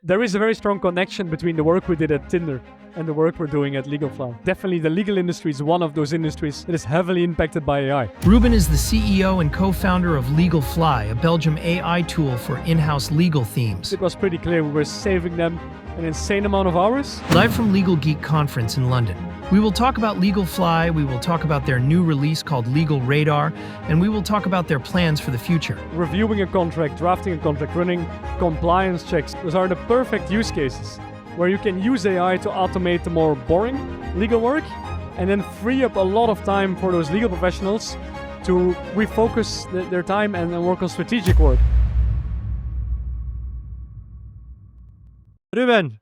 There is a very strong connection between the work we did at Tinder and the work we're doing at LegalFly. Definitely the legal industry is one of those industries that is heavily impacted by AI. Ruben is the CEO and co-founder of LegalFly, a Belgium AI tool for in-house legal themes. It was pretty clear we were saving them an insane amount of hours. Live from Legal Geek Conference in London, we will talk about LegalFly, we will talk about their new release called Legal Radar, and we will talk about their plans for the future. Reviewing a contract, drafting a contract, running compliance checks. Those are the perfect use cases where you can use AI to automate the more boring legal work and then free up a lot of time for those legal professionals to refocus their time and work on strategic work. Ruben,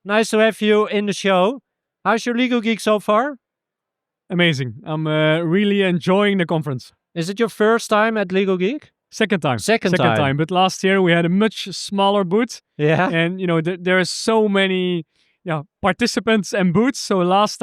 nice to have you in the show. How's your Legal Geek so far? Amazing. I'm really enjoying the conference. Is it your first time at Legal Geek? Second time. Second time. But last year we had a much smaller booth. Yeah. And there are so many participants and booths. So last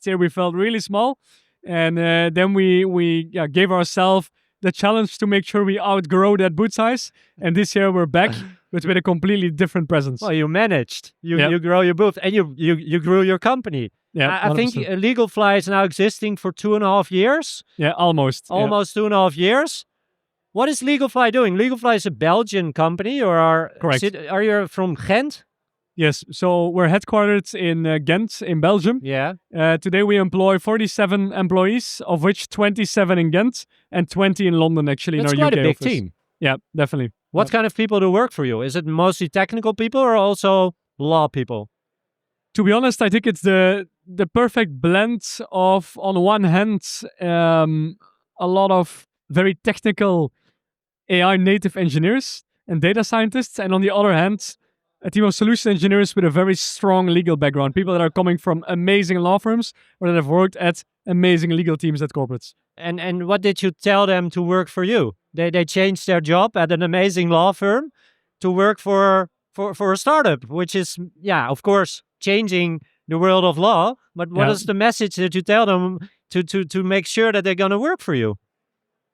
year we felt really small. And then we gave ourselves the challenge to make sure we outgrow that booth size. And this year we're back but with a completely different presence. Well, you managed. You grow your booth and you grew your company. Yeah, I think LegalFly is now existing for 2.5 years. Yeah, almost. Almost 2.5 years. What is LegalFly doing? LegalFly is a Belgian company, or correct? Are you from Ghent? Yes. So we're headquartered in Ghent, in Belgium. Yeah. Today we employ 47 employees, of which 27 in Ghent and 20 in London, actually. That's in our quite UK a big office. team. Yeah, definitely. What kind of people do work for you? Is it mostly technical people or also law people? To be honest, I think it's the perfect blend of, on one hand, a lot of very technical AI native engineers and data scientists, and on the other hand, a team of solution engineers with a very strong legal background, people that are coming from amazing law firms or that have worked at amazing legal teams at corporates. And what did you tell them to work for you? They changed their job at an amazing law firm to work for a startup, which is, of course, changing the world of law. But what is the message that you tell them to make sure that they're going to work for you?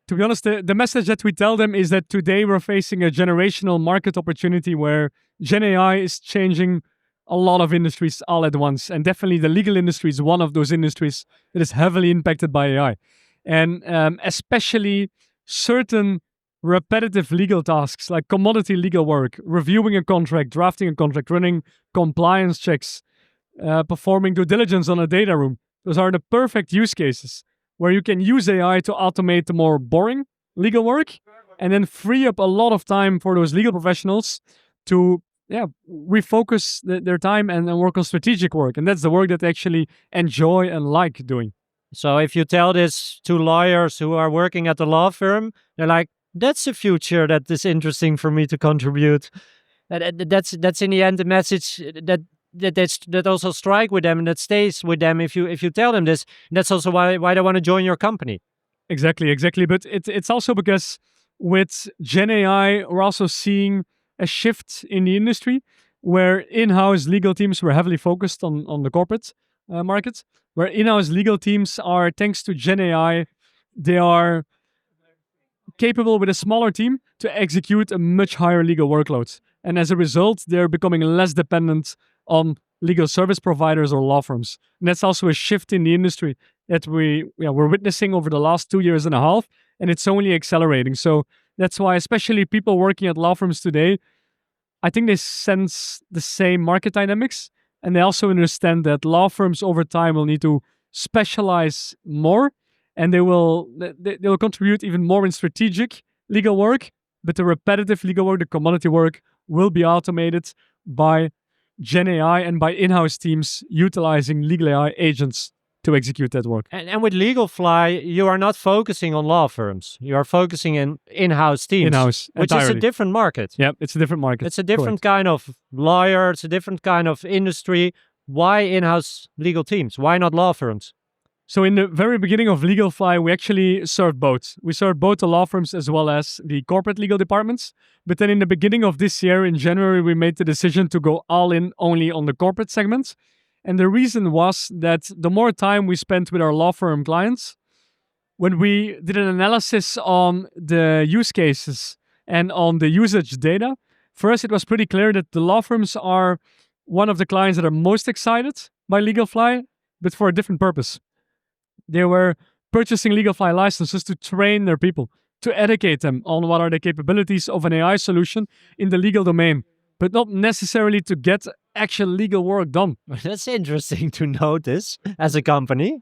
To be honest, the message that we tell them is that today we're facing a generational market opportunity where GenAI is changing a lot of industries all at once. And definitely the legal industry is one of those industries that is heavily impacted by AI. And especially certain repetitive legal tasks like commodity legal work, reviewing a contract, drafting a contract, running compliance checks, performing due diligence on a data room. Those are the perfect use cases where you can use AI to automate the more boring legal work and then free up a lot of time for those legal professionals to refocus their time and work on strategic work. And that's the work that they actually enjoy and like doing. So if you tell this to lawyers who are working at the law firm, they're like, that's a future that is interesting for me to contribute. That's in the end the message that also strike with them and that stays with them if you tell them this. That's also why they want to join your company. Exactly. But it's also because with GenAI, we're also seeing a shift in the industry where in-house legal teams were heavily focused on the corporate market, where in-house legal teams are, thanks to GenAI, they are capable with a smaller team to execute a much higher legal workload. And as a result, they're becoming less dependent on legal service providers or law firms. And that's also a shift in the industry that we're witnessing over the last 2.5 years, and it's only accelerating. So that's why, especially people working at law firms today, I think they sense the same market dynamics, and they also understand that law firms over time will need to specialize more, and they will contribute even more in strategic legal work, but the repetitive legal work, the commodity work, will be automated by GenAI and by in-house teams utilizing legal AI agents to execute that work. And with LegalFly, you are not focusing on law firms. You are focusing in in-house teams. In-house, which entirely. is a different market. Yeah, it's a different market. It's a different kind of lawyer. It's a different kind of industry. Why in-house legal teams? Why not law firms? So in the very beginning of LegalFly, we actually served both. We served both the law firms as well as the corporate legal departments. But then in the beginning of this year, in January, we made the decision to go all in only on the corporate segments. And the reason was that the more time we spent with our law firm clients, when we did an analysis on the use cases and on the usage data, for us, it was pretty clear that the law firms are one of the clients that are most excited by LegalFly, but for a different purpose. They were purchasing LegalFly licenses to train their people, to educate them on what are the capabilities of an AI solution in the legal domain, but not necessarily to get actual legal work done. That's interesting to notice as a company.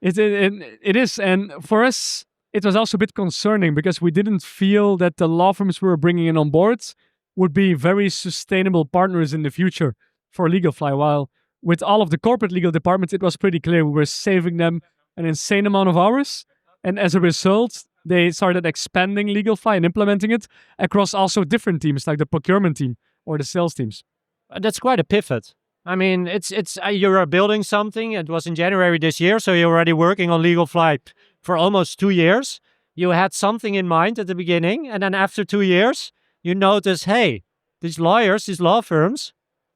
It is. And for us, it was also a bit concerning because we didn't feel that the law firms we were bringing in on board would be very sustainable partners in the future for LegalFly. While with all of the corporate legal departments, it was pretty clear we were saving them an insane amount of hours. And as a result, they started expanding LegalFly and implementing it across also different teams, like the procurement team or the sales teams. That's quite a pivot. I mean, it's you're building something. It was in January this year, so you're already working on LegalFly for almost 2 years. You had something in mind at the beginning, and then after 2 years, you notice, hey, these lawyers, these law firms,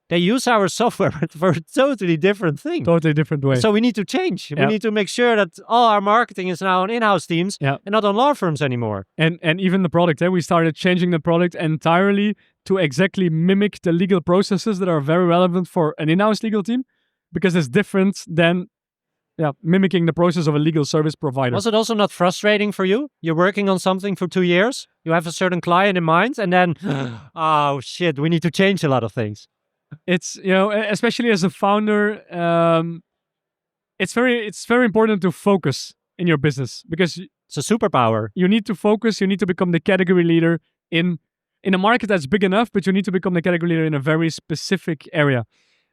they use our software for a totally different thing. Totally different way. So we need to change. We need to make sure that all our marketing is now on in-house teams and not on law firms anymore. And even the product, we started changing the product entirely to exactly mimic the legal processes that are very relevant for an in-house legal team, because it's different than mimicking the process of a legal service provider. Was it also not frustrating for you? You're working on something for 2 years, you have a certain client in mind, and then, oh shit, we need to change a lot of things. It's, especially as a founder, it's very important to focus in your business, because it's a superpower. You need to focus. You need to become the category leader in a market that's big enough, but you need to become the category leader in a very specific area.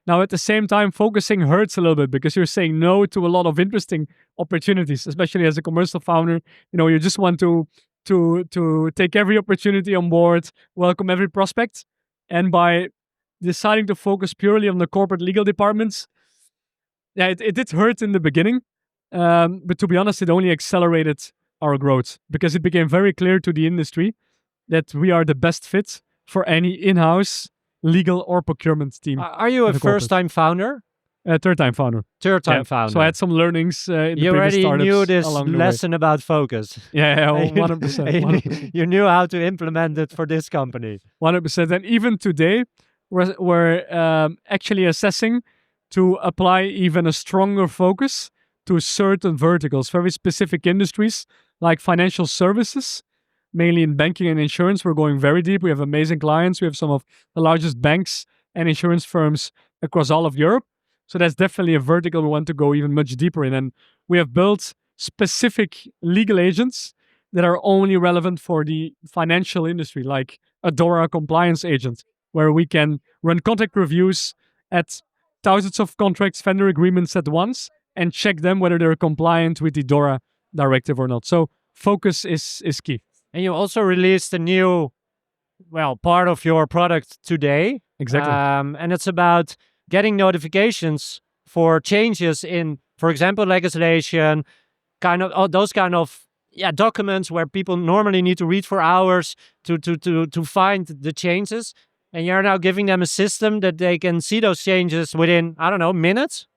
Now, at the same time, focusing hurts a little bit because you're saying no to a lot of interesting opportunities, especially as a commercial founder. You just want to take every opportunity on board, welcome every prospect, and by deciding to focus purely on the corporate legal departments, it did hurt in the beginning, but to be honest, it only accelerated our growth because it became very clear to the industry that we are the best fit for any in-house legal or procurement team. Are you a first-time founder? Third-time founder. Third-time founder. So I had some learnings in the you previous startups. You already knew this along the lesson about focus. Yeah, 100%. You knew how to implement it for this company. 100%. And even today, we're actually assessing to apply even a stronger focus to certain verticals, very specific industries like financial services, mainly in banking and insurance. We're going very deep. We have amazing clients. We have some of the largest banks and insurance firms across all of Europe. So that's definitely a vertical we want to go even much deeper in. And we have built specific legal agents that are only relevant for the financial industry, like a DORA compliance agent, where we can run contract reviews at thousands of contracts, vendor agreements at once, and check them whether they're compliant with the DORA directive or not. So focus is key. And you also released a new, part of your product today. Exactly. And it's about getting notifications for changes in, for example, legislation, those kind of documents where people normally need to read for hours to find the changes. And you're now giving them a system that they can see those changes within, minutes?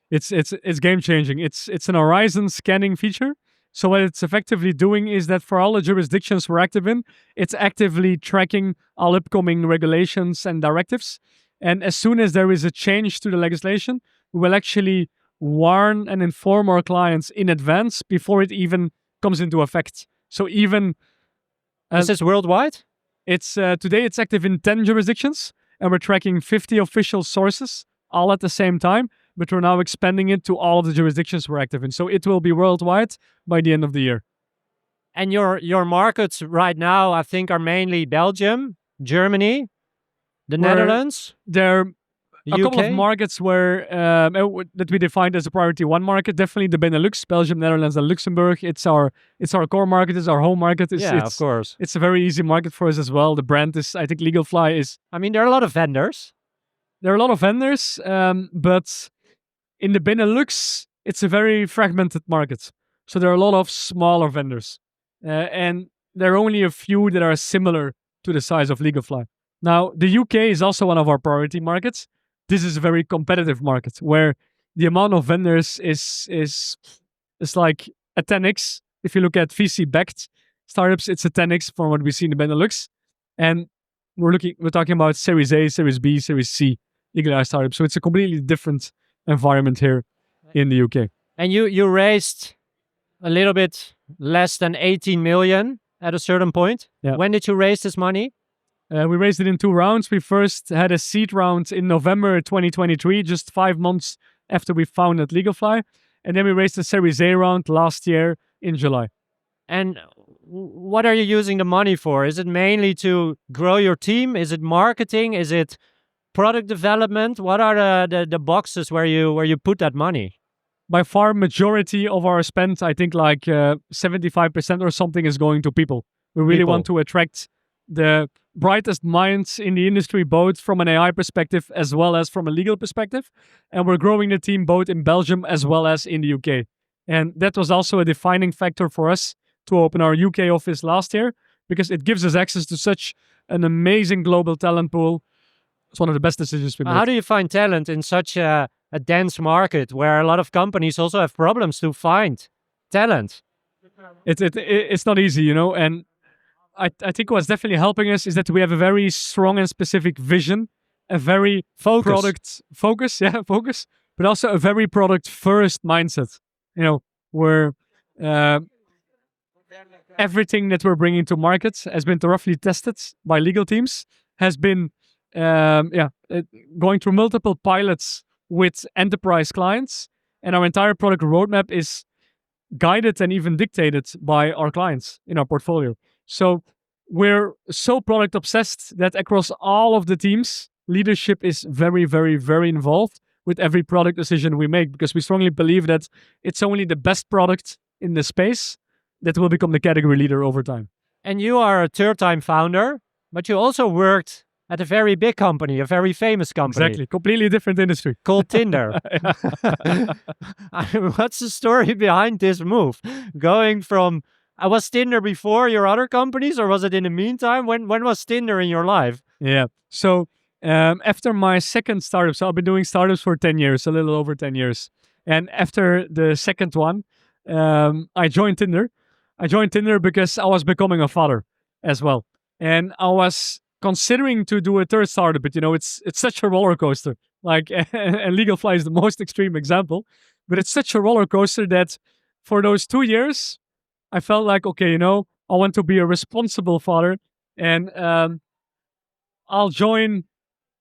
It's game changing. It's an horizon scanning feature. So what it's effectively doing is that for all the jurisdictions we're active in, it's actively tracking all upcoming regulations and directives. And as soon as there is a change to the legislation, we will actually warn and inform our clients in advance before it even comes into effect. So even... Is this worldwide? It's today it's active in 10 jurisdictions, and we're tracking 50 official sources all at the same time, but we're now expanding it to all of the jurisdictions we're active in. So it will be worldwide by the end of the year. And your markets right now, I think, are mainly Belgium, Germany, the Netherlands. There are a UK? couple of markets where that we defined as a priority one market. Definitely the Benelux, Belgium, Netherlands, and Luxembourg. It's our core market. It's our home market. Of course. It's a very easy market for us as well. The brand is, I think, LegalFly is. I mean, there are a lot of vendors. There are a lot of vendors, but in the Benelux, it's a very fragmented market. So there are a lot of smaller vendors, and there are only a few that are similar to the size of LegalFly. Now, the UK is also one of our priority markets. This is a very competitive market where the amount of vendors is like a 10x. If you look at VC-backed startups, it's a 10x from what we see in the Benelux. And we're talking about Series A, Series B, Series C Legal AI startups. So it's a completely different environment here in the UK. And you raised a little bit less than 18 million at a certain point. Yeah. When did you raise this money? We raised it in 2 rounds. We first had a seed round in November 2023, just 5 months after we founded LegalFly. And then we raised a Series A round last year in July. And what are you using the money for? Is it mainly to grow your team? Is it marketing? Is it product development? What are the boxes where you put that money? By far, majority of our spend, I think like 75% or something, is going to people. We really want to attract the brightest minds in the industry, both from an AI perspective as well as from a legal perspective. And we're growing the team both in Belgium as well as in the UK. And that was also a defining factor for us to open our UK office last year, because it gives us access to such an amazing global talent pool. It's one of the best decisions we made. How do you find talent in such a dense market where a lot of companies also have problems to find talent? It's not easy, you know, and I think what's definitely helping us is that we have a very strong and specific vision, a very product focus, but also a very product first mindset. You know, where everything that we're bringing to market has been thoroughly tested by legal teams, has been going through multiple pilots with enterprise clients, and our entire product roadmap is guided and even dictated by our clients in our portfolio. So we're so product obsessed that across all of the teams, leadership is very, very, very involved with every product decision we make, because we strongly believe that it's only the best product in the space that will become the category leader over time. And you are a third-time founder, but you also worked at a very big company, a very famous company. Exactly, completely different industry. Called Tinder. What's the story behind this move? Going from, was Tinder before your other companies, or was it in the meantime? When was Tinder in your life? Yeah, so after my second startup, so I've been doing startups for 10 years, a little over 10 years. And after the second one, I joined Tinder. I joined Tinder because I was becoming a father as well. And I was considering to do a third startup, but you know, it's such a roller coaster. Like, and LegalFly is the most extreme example, but it's such a roller coaster that for those 2 years, I felt like, okay, you know, I want to be a responsible father, and I'll join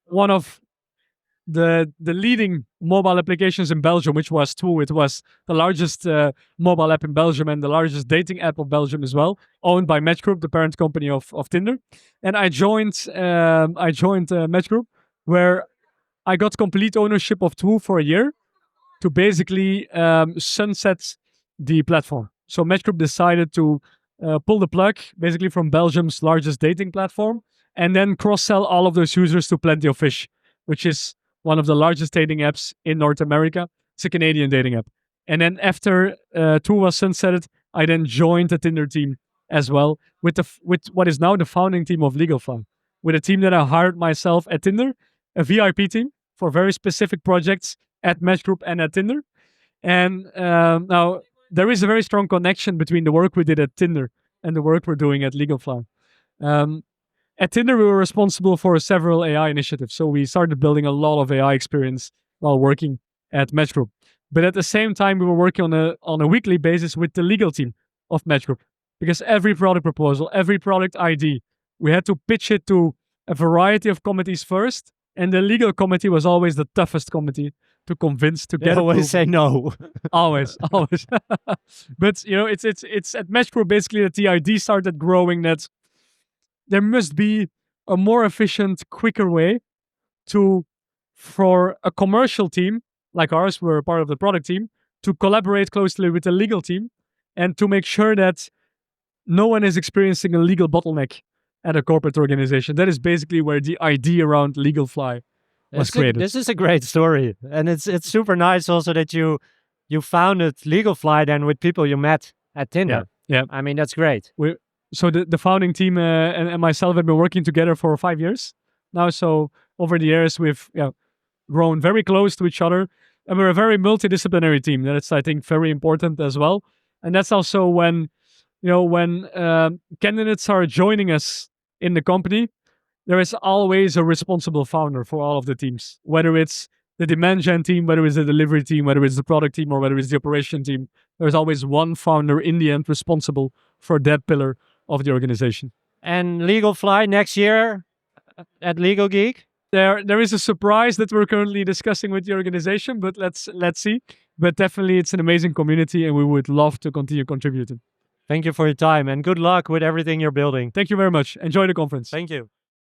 one of the leading mobile applications in Belgium, which was Too. It was the largest mobile app in Belgium and the largest dating app of Belgium as well, owned by Match Group, the parent company of Tinder. And I joined Match Group, where I got complete ownership of Too for a year to basically sunset the platform. So Match Group decided to pull the plug basically from Belgium's largest dating platform, and then cross-sell all of those users to Plenty of Fish, which is one of the largest dating apps in North America. It's a Canadian dating app. And then after Too was sunsetted, I then joined the Tinder team as well, with what is now the founding team of LegalFly, with a team that I hired myself at Tinder, a VIP team for very specific projects at Match Group and at Tinder. And now there is a very strong connection between the work we did at Tinder and the work we're doing at LegalFly. At Tinder, we were responsible for several AI initiatives. So we started building a lot of AI experience while working at Match Group. But at the same time, we were working on a weekly basis with the legal team of Match Group, because every product proposal, every product ID, we had to pitch it to a variety of committees first. And the legal committee was always the toughest committee to convince to get. They always say no. always. But you know, it's at Match Group basically that the idea started growing that there must be a more efficient, quicker way for a commercial team like ours, we're a part of the product team, to collaborate closely with the legal team and to make sure that no one is experiencing a legal bottleneck at a corporate organization. That is basically where the idea around LegalFly was created. This is a great story. And it's super nice also that you founded LegalFly then with people you met at Tinder. Yeah. I mean, that's great. So the founding team and myself have been working together for 5 years now. So over the years, we've grown very close to each other. And we're a very multidisciplinary team. That's, I think, very important as well. And that's also when candidates are joining us in the company, there is always a responsible founder for all of the teams, whether it's the demand gen team, whether it's the delivery team, whether it's the product team, or whether it's the operation team. There's always one founder in the end responsible for that pillar of the organization. And LegalFly next year at Legal Geek? There is a surprise that we're currently discussing with the organization, but let's see. But definitely it's an amazing community and we would love to continue contributing. Thank you for your time and good luck with everything you're building. Thank you very much. Enjoy the conference. Thank you.